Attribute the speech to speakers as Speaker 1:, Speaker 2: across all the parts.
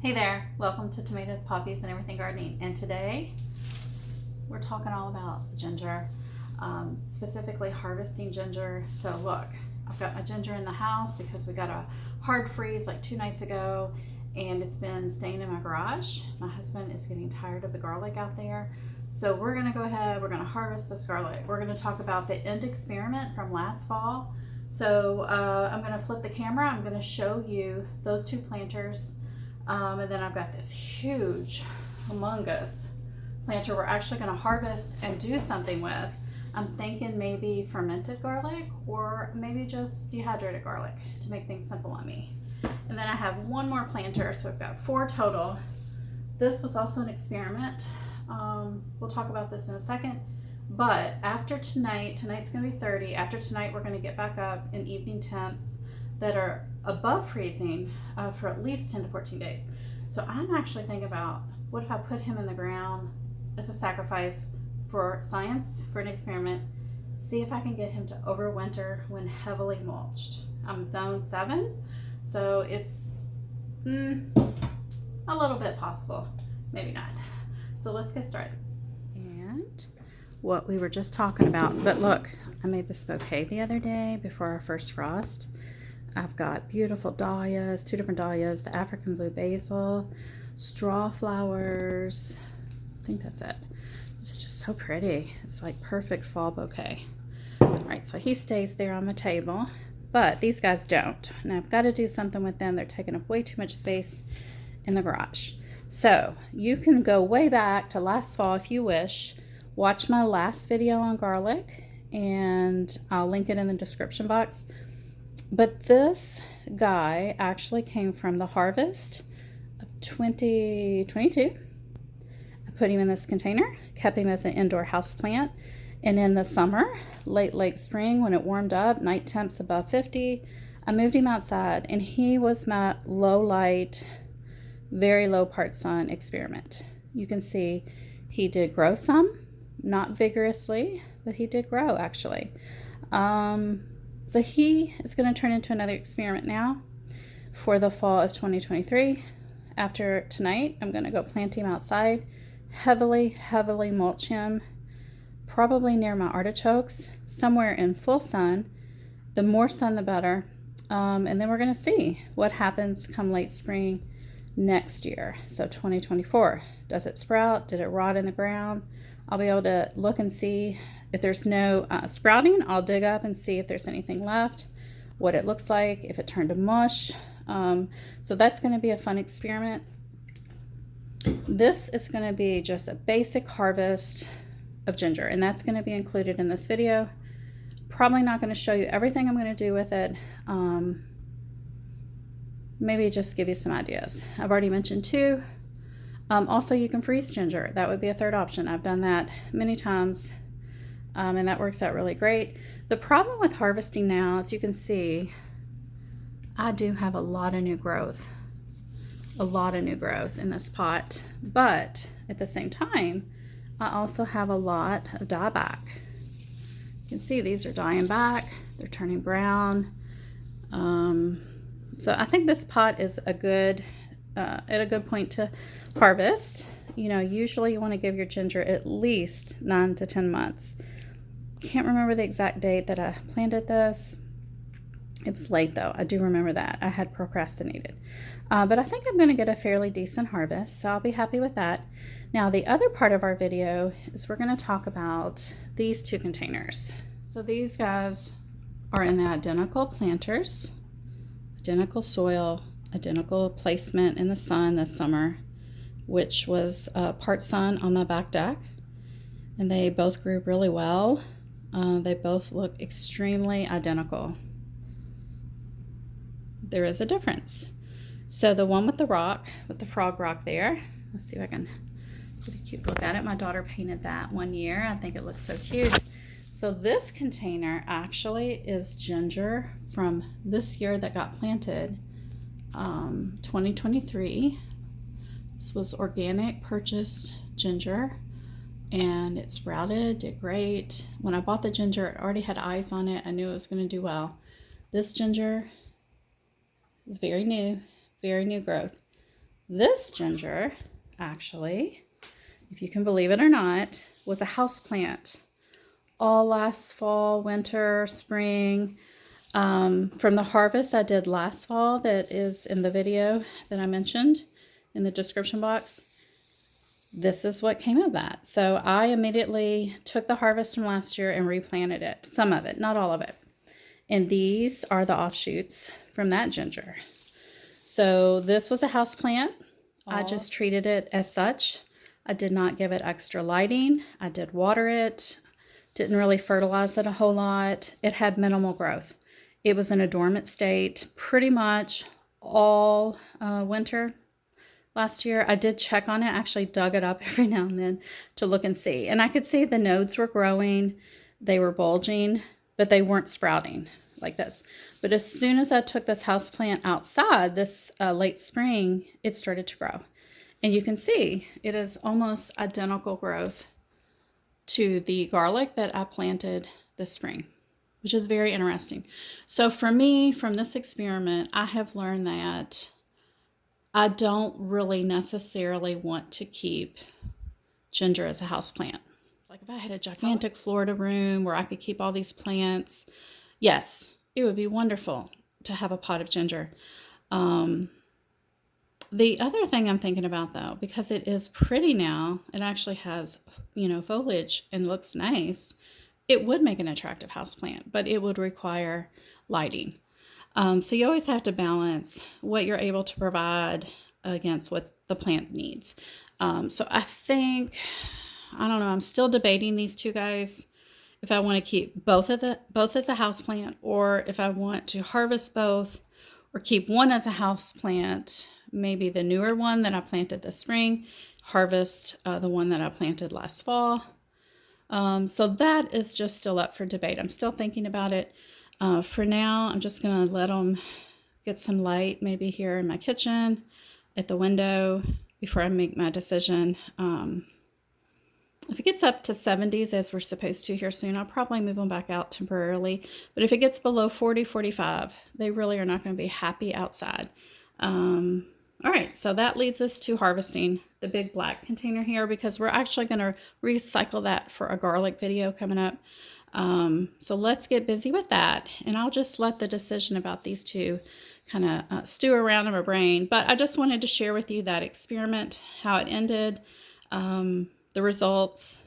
Speaker 1: Hey there, welcome to Tomatoes, Poppies, and Everything Gardening. And today we're talking all about ginger, specifically harvesting ginger. So look, I've got my ginger in the house because we got a hard freeze like 2 nights ago and it's been staying in my garage. My husband is getting tired of the garlic out there. So we're gonna go ahead, we're gonna harvest this garlic. We're gonna talk about the end experiment from last fall. So I'm gonna flip the camera, I'm gonna show you those 2 planters. And then I've got this huge, humongous planter we're actually going to harvest and do something with. I'm thinking maybe fermented garlic or maybe just dehydrated garlic to make things simple on me. And then I have 1 more planter, so I've got 4 total. This was also an experiment. We'll talk about this in a second. But after tonight's going to be 30. After tonight, we're going to get back up in evening temps that are above freezing for at least 10 to 14 days. So I'm actually thinking about, what if I put him in the ground as a sacrifice for science, for an experiment, see if I can get him to overwinter when heavily mulched. I'm zone 7, so it's a little bit possible, maybe not. So let's get started. And what we were just talking about, but look, I made this bouquet the other day before our first frost. I've got beautiful dahlias, 2 different dahlias, the African blue basil, straw flowers. I think that's it. It's just so pretty. It's like perfect fall bouquet. All right, so he stays there on the table, but these guys don't. And I've got to do something with them. They're taking up way too much space in the garage. So you can go way back to last fall if you wish. Watch my last video on garlic, and I'll link it in the description box. But this guy actually came from the harvest of 2022. I put him in this container, kept him as an indoor house plant. And in the summer, late spring, when it warmed up, night temps above 50, I moved him outside, and he was my low light, very low part sun experiment. You can see he did grow some, not vigorously, but he did grow actually. So he is going to turn into another experiment now for the fall of 2023. After tonight, I'm going to go plant him outside, heavily mulch him, probably near my artichokes, somewhere in full sun. The more sun, the better. And then we're going to see what happens come late spring next year. So 2024, does it sprout? Did it rot in the ground? I'll be able to look and see if there's no sprouting. I'll dig up and see if there's anything left, what it looks like, if it turned to mush. So that's going to be a fun experiment. This is going to be just a basic harvest of ginger, and that's going to be included in this video. Probably not going to show you everything I'm going to do with it. Maybe just give you some ideas. I've already mentioned 2. Also, you can freeze ginger. That would be a 3rd option. I've done that many times, and that works out really great. The problem with harvesting now, as you can see, I do have a lot of new growth. A lot of new growth in this pot. But at the same time, I also have a lot of dieback. You can see these are dying back. They're turning brown. So I think this pot is a good at a good point to harvest. You know, usually you want to give your ginger at least 9 to 10 months. Can't remember the exact date that I planted this. It was late though. I do remember that. I had procrastinated. But I think I'm going to get a fairly decent harvest, so I'll be happy with that. Now the other part of our video is we're going to talk about these 2 containers. So these guys are in the identical planters, identical soil, identical placement in the sun this summer, which was part sun on my back deck, and they both grew really well. They both look extremely identical. There is a difference. So the one with the rock, with the frog rock there, let's see if I can get a cute look at it. My daughter painted that one year. I think it looks so cute. So this container actually is ginger from this year that got planted. 2023. This was organic purchased ginger, and it sprouted, did great. When I bought the ginger, it already had eyes on it. I knew it was going to do well. This ginger is very new growth. This ginger, actually, if you can believe it or not, was a house plant all last fall, winter, spring. From the harvest I did last fall that is in the video that I mentioned in the description box, this is what came of that. So I immediately took the harvest from last year and replanted it. Some of it, not all of it. And these are the offshoots from that ginger. So this was a house plant. I just treated it as such. I did not give it extra lighting. I did water it. Didn't really fertilize it a whole lot. It had minimal growth. It was in a dormant state pretty much all winter last year. I did check on it, actually dug it up every now and then to look and see. And I could see the nodes were growing, they were bulging, but they weren't sprouting like this. But as soon as I took this houseplant outside this late spring, it started to grow. And you can see it is almost identical growth to the garlic that I planted this spring, which is very interesting. So for me, from this experiment, I have learned that I don't really necessarily want to keep ginger as a house plant. Like if I had a gigantic Florida room where I could keep all these plants, yes, it would be wonderful to have a pot of ginger. The other thing I'm thinking about though, because it is pretty now, it actually has, foliage and looks nice. It would make an attractive house plant, but it would require lighting. So you always have to balance what you're able to provide against what the plant needs. So I think, I don't know, I'm still debating these two guys. If I want to keep both as a house plant, or if I want to harvest both or keep one as a house plant, maybe the newer one that I planted this spring, harvest the one that I planted last fall. So that is just still up for debate. I'm still thinking about it. For now, I'm just going to let them get some light, maybe here in my kitchen, at the window, before I make my decision. If it gets up to 70s, as we're supposed to here soon, I'll probably move them back out temporarily. But if it gets below 40, 45, they really are not going to be happy outside. All right, so that leads us to harvesting the big black container here, because we're actually going to recycle that for a garlic video coming up. So let's get busy with that, and I'll just let the decision about these two kind of stew around in my brain. But I just wanted to share with you that experiment, how it ended, the results.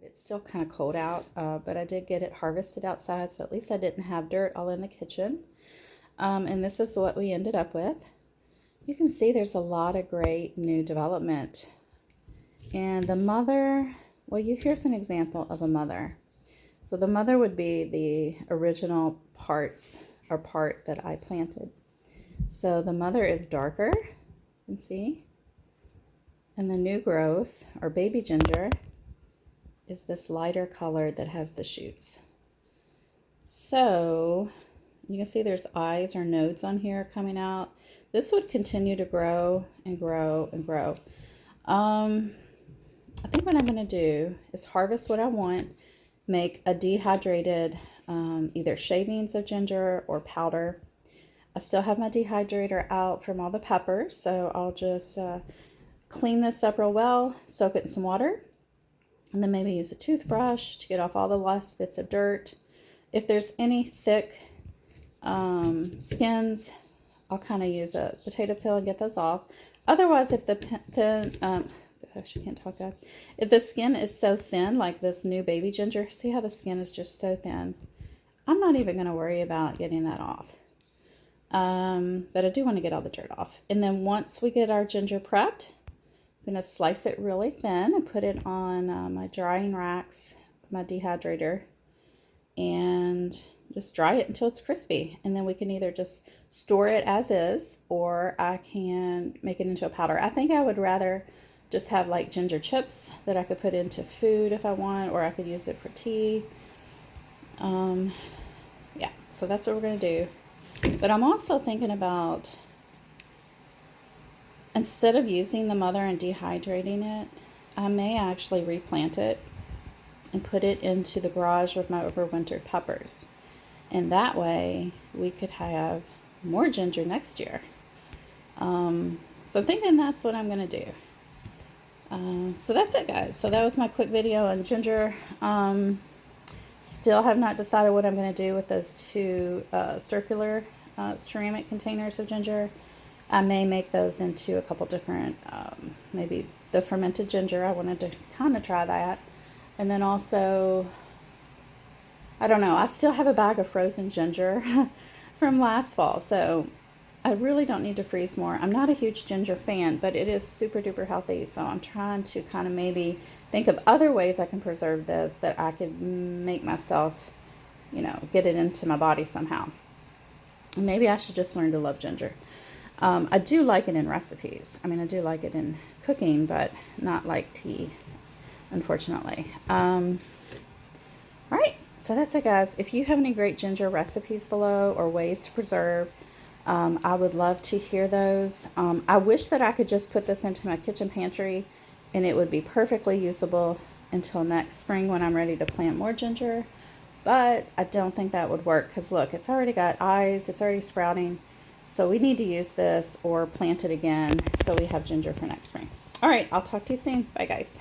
Speaker 1: It's still kind of cold out, but I did get it harvested outside, so at least I didn't have dirt all in the kitchen. And this is what we ended up with. You can see there's a lot of great new development. And the mother, well, here's an example of a mother. So the mother would be the original part that I planted. So the mother is darker, you can see. And the new growth, or baby ginger, is this lighter color that has the shoots. So you can see there's eyes or nodes on here coming out. This would continue to grow and grow and grow. I think what I'm going to do is harvest what I want, make a dehydrated either shavings of ginger or powder, I still have my dehydrator out from all the peppers, so I'll just clean this up real well, soak it in some water, and then maybe use a toothbrush to get off all the last bits of dirt. If there's any thick skins, I'll kind of use a potato peel and get those off. Otherwise, if the gosh, I can't talk, guys. If the skin is so thin, like this new baby ginger, see how the skin is just so thin? I'm not even going to worry about getting that off. But I do want to get all the dirt off. And then once we get our ginger prepped, I'm going to slice it really thin and put it on my drying racks, my dehydrator, and just dry it until it's crispy. And then we can either just store it as is, or I can make it into a powder. I think I would rather just have like ginger chips that I could put into food if I want, or I could use it for tea. Yeah, so that's what we're going to do. But I'm also thinking about, instead of using the mother and dehydrating it, I may actually replant it and put it into the garage with my overwintered peppers. And that way we could have more ginger next year. So I'm thinking that's what I'm going to do. So that's it, guys. So that was my quick video on ginger. Still have not decided what I'm going to do with those two circular ceramic containers of ginger. I may make those into a couple different, maybe the fermented ginger. I wanted to kind of try that. And then also, I don't know, I still have a bag of frozen ginger from last fall, so I really don't need to freeze more. I'm not a huge ginger fan, but it is super duper healthy, so I'm trying to kind of maybe think of other ways I can preserve this that I could make myself, you know, get it into my body somehow. Maybe I should just learn to love ginger. I do like it in recipes. I mean, I do like it in cooking, but not like tea, unfortunately. All right, so that's it, guys. If you have any great ginger recipes below or ways to preserve, I would love to hear those. I wish that I could just put this into my kitchen pantry and it would be perfectly usable until next spring when I'm ready to plant more ginger. But I don't think that would work because look, it's already got eyes, it's already sprouting. So we need to use this or plant it again so we have ginger for next spring. All right, I'll talk to you soon. Bye, guys.